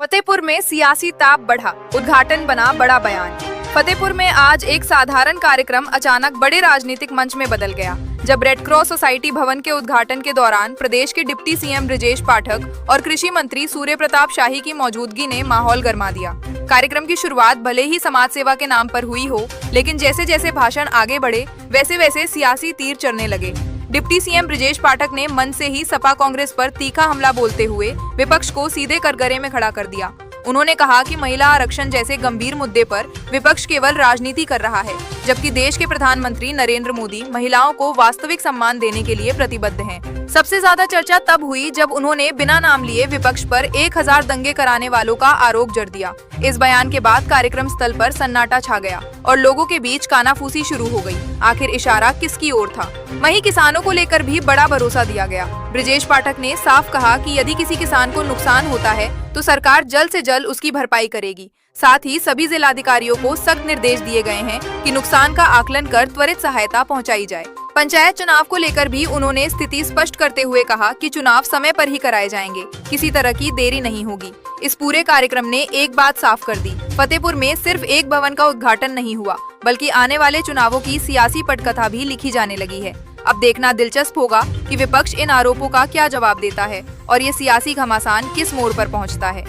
फतेहपुर में सियासी ताप बढ़ा, उद्घाटन बना बड़ा बयान। फतेहपुर में आज एक साधारण कार्यक्रम अचानक बड़े राजनीतिक मंच में बदल गया, जब रेड क्रॉस सोसाइटी भवन के उद्घाटन के दौरान प्रदेश के डिप्टी सीएम ब्रजेश पाठक और कृषि मंत्री सूर्य प्रताप शाही की मौजूदगी ने माहौल गरमा दिया। कार्यक्रम की शुरुआत भले ही समाज सेवा के नाम पर हुई हो, लेकिन जैसे जैसे भाषण आगे बढ़े वैसे वैसे सियासी तीर चढ़ने लगे। डिप्टी सीएम ब्रजेश पाठक ने मंच से ही सपा कांग्रेस पर तीखा हमला बोलते हुए विपक्ष को सीधे कटघरे में खड़ा कर दिया। उन्होंने कहा कि महिला आरक्षण जैसे गंभीर मुद्दे पर विपक्ष केवल राजनीति कर रहा है, जबकि देश के प्रधानमंत्री नरेंद्र मोदी महिलाओं को वास्तविक सम्मान देने के लिए प्रतिबद्ध हैं। सबसे ज्यादा चर्चा तब हुई जब उन्होंने बिना नाम लिए विपक्ष पर 1000 दंगे कराने वालों का आरोप जड़ दिया। इस बयान के बाद कार्यक्रम स्थल पर सन्नाटा छा गया और लोगों के बीच कानाफूसी शुरू हो गई। आखिर इशारा किसकी ओर था? वहीं किसानों को लेकर भी बड़ा भरोसा दिया गया। ब्रजेश पाठक ने साफ कहा कि यदि किसी किसान को नुकसान होता है तो सरकार जल्द से जल्द उसकी भरपाई करेगी। साथ ही सभी जिलाधिकारियों को सख्त निर्देश दिए गए हैं कि नुकसान का आकलन कर त्वरित सहायता पहुंचाई जाए। पंचायत चुनाव को लेकर भी उन्होंने स्थिति स्पष्ट करते हुए कहा कि चुनाव समय पर ही कराए जाएंगे, किसी तरह की देरी नहीं होगी। इस पूरे कार्यक्रम ने एक बात साफ कर दी, फतेहपुर में सिर्फ एक भवन का उद्घाटन नहीं हुआ, बल्कि आने वाले चुनावों की सियासी पटकथा भी लिखी जाने लगी है। अब देखना दिलचस्प होगा कि विपक्ष इन आरोपों का क्या जवाब देता है और ये सियासी घमासान किस मोड़ पर पहुंचता है।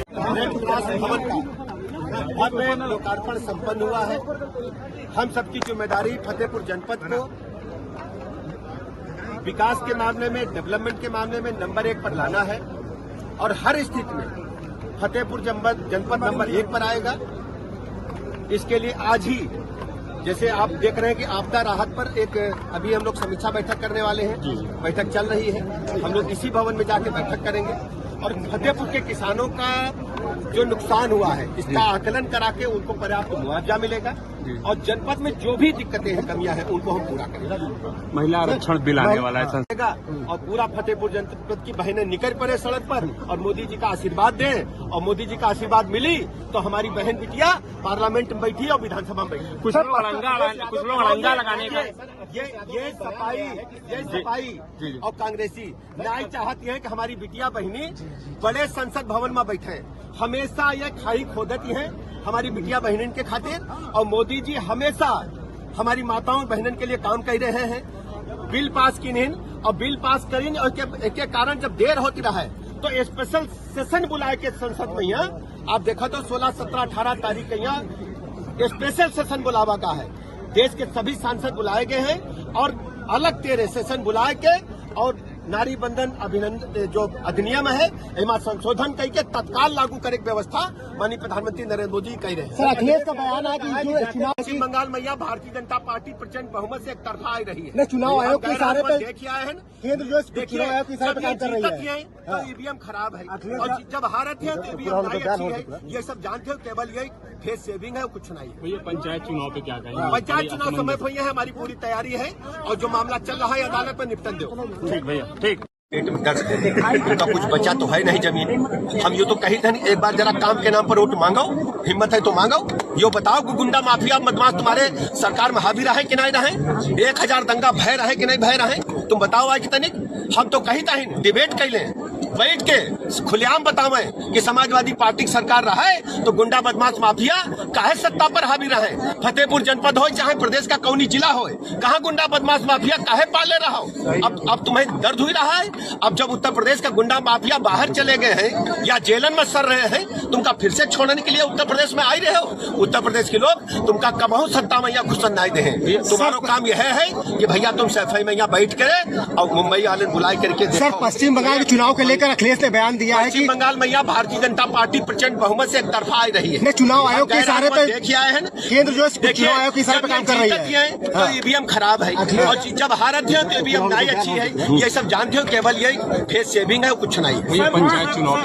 लोकार्पण संपन्न हुआ है। हम सबकी जिम्मेदारी फतेहपुर जनपद को विकास के मामले में, डेवलपमेंट के मामले में नंबर 1 पर लाना है और हर स्थिति में फतेहपुर जनपद नंबर 1 पर आएगा। इसके लिए आज ही जैसे आप देख रहे हैं कि आपदा राहत पर एक अभी हम लोग समीक्षा बैठक करने वाले हैं। बैठक चल रही है, हम लोग इसी भवन में जाके बैठक करेंगे और फतेहपुर के किसानों का जो नुकसान हुआ है इसका आकलन करा के उनको पर्याप्त मुआवजा मिलेगा और जनपद में जो भी दिक्कतें हैं, कमियां हैं, उनको हम पूरा करेंगे। महिला आरक्षण बिल आने वाला है और पूरा फतेहपुर जनपद की बहनें निकल पड़े सड़क पर और मोदी जी का आशीर्वाद दें। और मोदी जी का आशीर्वाद मिली तो हमारी बहन बिटिया पार्लियामेंट में बैठी और विधानसभा में बैठी। कुछ लोग अड़ंगा लगाने का ये सपाई और कांग्रेसी न्याय चाहती है कि हमारी बिटिया बहनी बड़े संसद भवन में बैठे। हमेशा ये खाई खोदती है हमारी बिटिया बहनन के खातिर और मोदी जी हमेशा हमारी माताओं बहनन के लिए काम कर रहे हैं। बिल पास किन्हीं और बिल पास करें और के कारण जब देर होती रहा है तो स्पेशल सेशन बुलाए के संसद में यहाँ आप देखा तो 16, 17, 18 तारीख के यहाँ स्पेशल सेशन बुलावा का है। देश के सभी सांसद बुलाए गए हैं और अलग 13 सेशन बुलाए के और नारी बंधन अभिनंदन जो अधिनियम है एमा संशोधन करके तत्काल लागू करे की व्यवस्था माननीय प्रधानमंत्री नरेंद्र मोदी कह रहे हैं। अखिलेश का बयान है कि पश्चिम बंगाल में यह भारतीय जनता पार्टी प्रचंड बहुमत से एक तरफा आई रही है। चुनाव आयोग के इशारे पर देखिए आए हैं, केंद्र जो चुनाव आयोग के इशारे पर काम कर रही है तो ईवीएम खराब है और जब हारत है तो ईवीएम नहीं अच्छी है। ये सब जानते हो, केवल यही फेस सेविंग है, कुछ नहीं है। भैया पंचायत चुनाव पे क्या कहेंगे? पंचायत चुनाव समय पर है, हमारी पूरी तैयारी है और जो मामला चल रहा है अदालत में निपटन दो। ठीक भैया, ठीक। पेट में दर्द तो कुछ बचा तो है नहीं जमीन। हम ये तो कही था एक बार जरा काम के नाम पर वोट मांगो, हिम्मत है तो मांगो। यो बताओ कि गुंडा माफिया बदमाश तुम्हारे सरकार में हावी रहे कि नहीं रहे? 1000 दंगा भय रहे कि नहीं भय रहे? तुम बताओ आज तनिक। हम तो कही था डिबेट कर लें, बैठ के खुलेआम बतावे कि समाजवादी पार्टी की सरकार रहे तो गुंडा बदमाश माफिया काहे सत्ता पर हावी रहे। फतेहपुर जनपद हो चाहे प्रदेश का कौनी जिला हो, कहाँ गुंडा बदमाश माफिया काहे पाले रहा हो? अब तुम्हें दर्द हुई रहा है। अब जब उत्तर प्रदेश का गुंडा माफिया बाहर चले गए हैं या जेलन में सर रहे हैं, तुमका फिर से छोड़ने के लिए उत्तर प्रदेश में आई रहे हो। उत्तर प्रदेश के लोग तुमका कबहू सत्ता में यहाँ घुसन नहीं दे। तुम्हारा काम यह है कि भैया तुम सफाई में यहाँ बैठ करे और मुंबई वाले बुलाई करके सर पश्चिम बंगाल के चुनाव को लेकर अखिलेश ने बयान दिया है कि पश्चिम बंगाल में यहाँ भारतीय जनता पार्टी प्रचंड बहुमत से एक तरफा आई रही है। चुनाव आयोग के इशारे पर देखिए आए हैं, केंद्र जो चुनाव आयोग के इशारे पर काम कर रही है तो ईवीएम खराब है और जब हारत है तो ईवीएम नहीं अच्छी है। ये सब जानते हो, केवल यही फेस सेविंग है, कुछ नहीं। पंचायत चुनाव